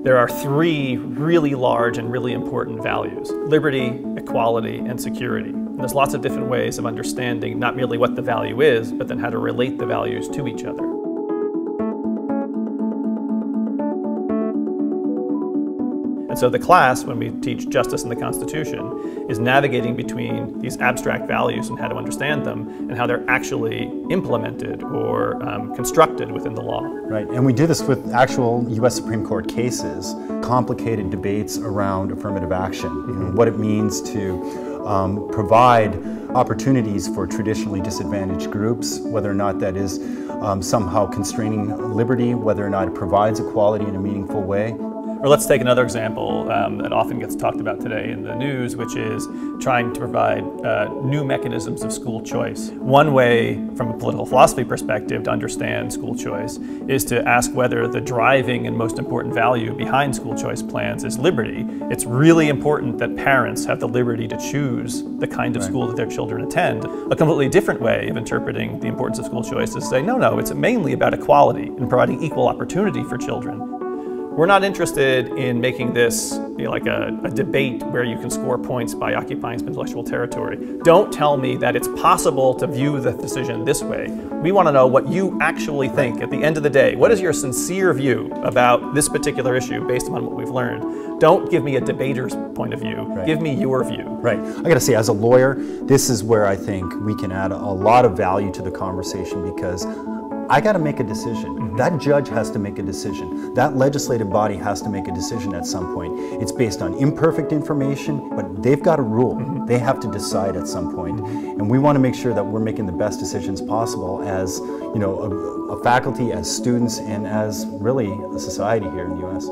There are three really large and really important values: liberty, equality, and security. And there's lots of different ways of understanding not merely what the value is, but then how to relate the values to each other. And so the class, when we teach justice and the Constitution, is navigating between these abstract values and how to understand them and how they're actually implemented or constructed within the law. Right, and we do this with actual U.S. Supreme Court cases, complicated debates around affirmative action, what it means to provide opportunities for traditionally disadvantaged groups, whether or not that is somehow constraining liberty, whether or not it provides equality in a meaningful way. Or let's take another example that often gets talked about today in the news, which is trying to provide new mechanisms of school choice. One way, from a political philosophy perspective, to understand school choice is to ask whether the driving and most important value behind school choice plans is liberty. It's really important that parents have the liberty to choose the kind of school that their children attend. A completely different way of interpreting the importance of school choice is to say, no, it's mainly about equality and providing equal opportunity for children. We're not interested in making this like a debate where you can score points by occupying some intellectual territory. Don't tell me that it's possible to view the decision this way. We want to know what you actually think at the end of the day. What is your sincere view about this particular issue based on what we've learned? Don't give me a debater's point of view. Give me your view. Right. I got to say, as a lawyer, this is where I think we can add a lot of value to the conversation, because I got to make a decision. That judge has to make a decision. That legislative body has to make a decision at some point. It's based on imperfect information, but they've got a rule. They have to decide at some point. And we want to make sure that we're making the best decisions possible as, a faculty, as students, and as really a society here in the U.S.